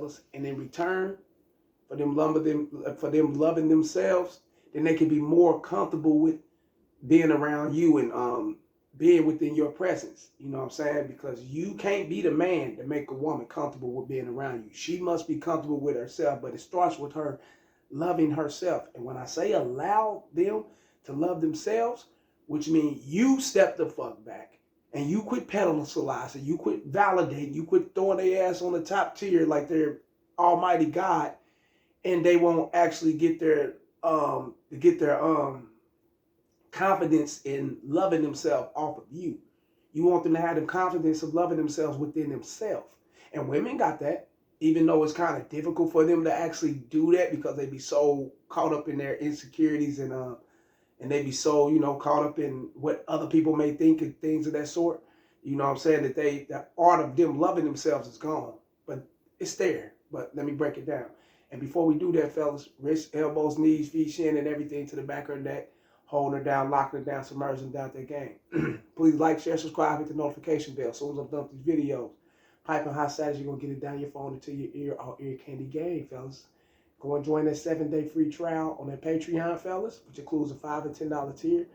fellas, and in return for them loving themselves, then they can be more comfortable with being around you and being within your presence. You know what I'm saying? Because you can't be the man to make a woman comfortable with being around you. She must be comfortable with herself, but it starts with her loving herself. And when I say allow them to love themselves, which means you step the fuck back and you quit pedestalizing, you quit validating, you quit throwing their ass on the top tier like they're almighty God, and they won't actually get their confidence in loving themselves off of you. You want them to have the confidence of loving themselves within themselves. And women got that, even though it's kind of difficult for them to actually do that because they be so caught up in their insecurities and they be so, caught up in what other people may think and things of that sort. You know what I'm saying? That the art of them loving themselves is gone. But it's there. But let me break it down. And before we do that, fellas, wrists, elbows, knees, feet, shin, and everything to the back of her neck, holding her down, locking her down, submerging down their game. Please like, share, subscribe, hit the notification bell. As soon as I've done these videos, piping hot status, you're going to get it down your phone into your ear, all ear candy game, fellas. Go and join that 7-day free trial on that Patreon, fellas, which includes a $5 and $10 tier.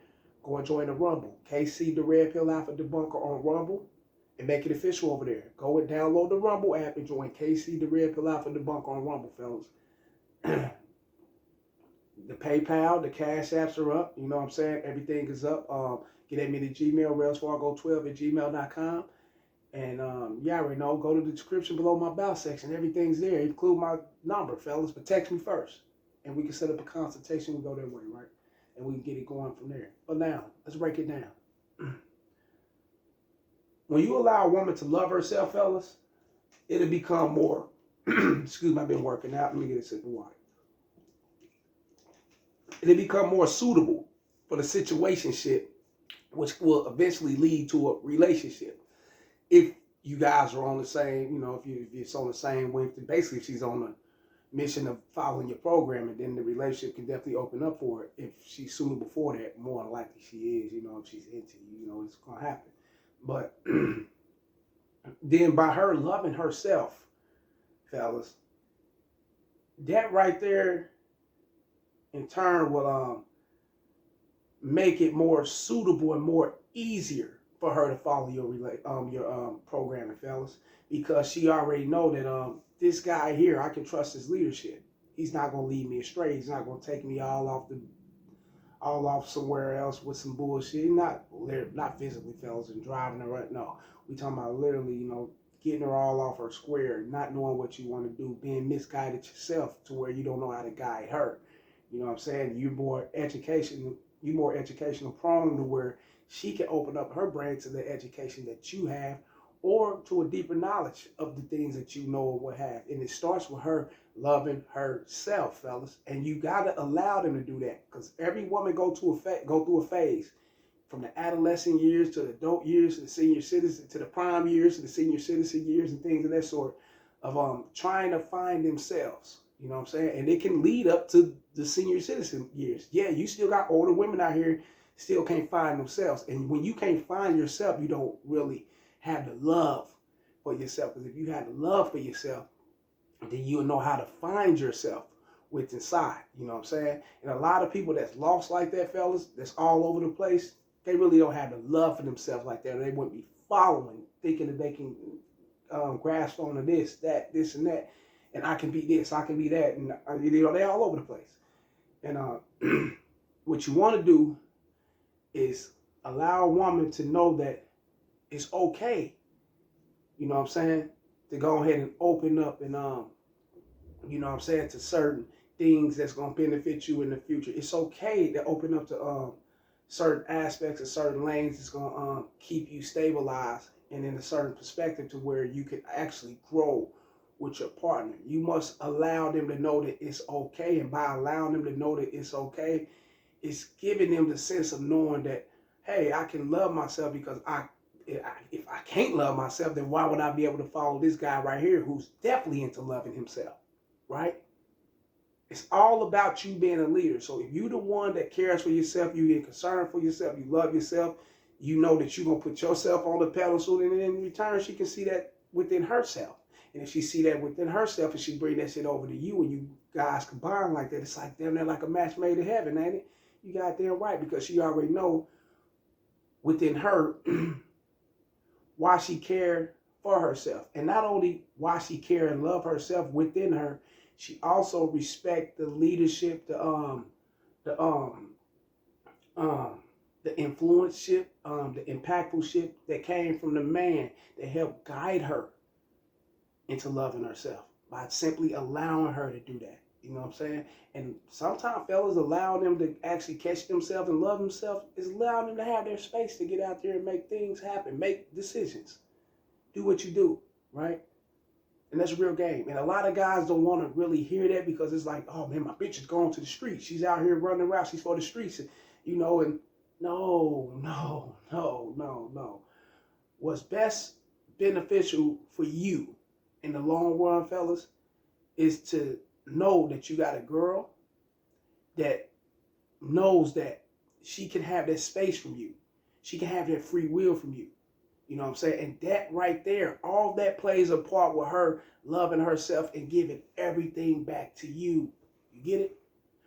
Go and join the Rumble. KC the Red Pill Alpha Debunker on Rumble and make it official over there. Go and download the Rumble app and join KC the Red Pill Alpha Debunker on Rumble, fellas. The PayPal, the Cash Apps are up. You know what I'm saying? Everything is up. Get at me to gmTherealrellsfargo12@gmail.com. And you already know, go to the description below my about section. Everything's there. Include my number, fellas. But text me first. And we can set up a consultation. We'll go that way, right? And we can get it going from there. But now, let's break it down. When you allow a woman to love herself, fellas, it'll become more, excuse me, I've been working out. Let me get a sip of water. It'll become more suitable for the situationship, which will eventually lead to a relationship. If you guys are on the same, if it's on the same wave, basically if she's on a mission of following your program, and then the relationship can definitely open up for her. If she's suitable for that, more than likely she is, if she's into you, it's going to happen. But then by her loving herself, fellas, that right there in turn will make it more suitable and more easier for her to follow your programming, fellas, because she already know that this guy here, I can trust his leadership. He's not gonna lead me astray. He's not gonna take me all off somewhere else with some bullshit. Not physically, fellas, and driving her right. No, we talking about literally, getting her all off her square, not knowing what you want to do, being misguided yourself to where you don't know how to guide her. You know what I'm saying? You're more educational prone to where she can open up her brain to the education that you have, or to a deeper knowledge of the things that you know or what have. And it starts with her loving herself, fellas. And you gotta allow them to do that, because every woman go through a phase, from the adolescent years to the adult years to the senior citizen to the prime years to the senior citizen years and things of that sort, of trying to find themselves. You know what I'm saying? And it can lead up to the senior citizen years. Yeah, you still got older women out here still can't find themselves. And when you can't find yourself, you don't really have the love for yourself. Because if you had the love for yourself, then you'll know how to find yourself with inside. You know what I'm saying? And a lot of people that's lost like that, fellas, that's all over the place, they really don't have the love for themselves like that. They wouldn't be following, thinking that they can grasp onto this, and that. And I can be this, I can be that. And they're all over the place. And what you want to do is allow a woman to know that it's okay, you know what I'm saying, to go ahead and open up and, to certain things that's going to benefit you in the future. It's okay to open up to certain aspects of certain lanes that's going to keep you stabilized and in a certain perspective to where you can actually grow with your partner. You must allow them to know that it's okay. And by allowing them to know that it's okay, it's giving them the sense of knowing that, hey, I can love myself, because if I can't love myself, then why would I be able to follow this guy right here who's definitely into loving himself, right? It's all about you being a leader. So if you're the one that cares for yourself, you get concerned for yourself, you love yourself, you know that you're going to put yourself on the pedestal, and in return, she can see that within herself. And if she see that within herself and she bring that shit over to you and you guys combine like that, it's like damn near like a match made in heaven, ain't it? You got damn right, because she already know within her why she cared for herself. And not only why she care and love herself within her, she also respect the leadership, the the influence ship, the impactful ship that came from the man that helped guide her into loving herself by simply allowing her to do that. You know what I'm saying? And sometimes fellas allowing them to actually catch themselves and love themselves is allowing them to have their space to get out there and make things happen, make decisions, do what you do, right? And that's a real game. And a lot of guys don't want to really hear that because it's like, oh man, my bitch is going to the streets. She's out here running around. She's for the streets, you know. And no. What's best beneficial for you in the long run, fellas, is to know that you got a girl that knows that she can have that space from you. She can have that free will from you. You know what I'm saying? And that right there, all that plays a part with her loving herself and giving everything back to you. You get it?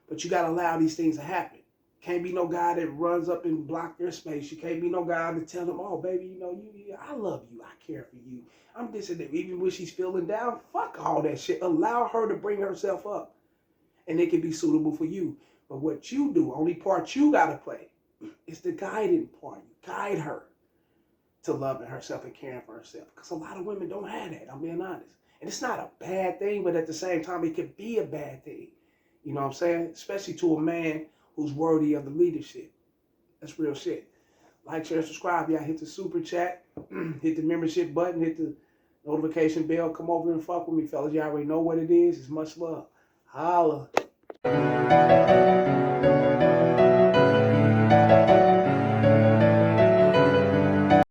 But you got to allow these things to happen. Can't be no guy that runs up and block their space. You can't be no guy to tell them, oh, baby, you know, I love you. I care for you. I'm this and that. Even when she's feeling down, fuck all that shit. Allow her to bring herself up. And it can be suitable for you. But what you do, only part you got to play, is the guiding part. You guide her to loving herself and caring for herself. Because a lot of women don't have that, I'm being honest. And it's not a bad thing, but at the same time, it could be a bad thing. You know what I'm saying? Especially to a man who's worthy of the leadership. That's real shit. Like, share, subscribe. Y'all hit the super chat, hit the membership button, hit the notification bell. Come over and fuck with me, fellas. Y'all already know what it is. It's much love. Holla.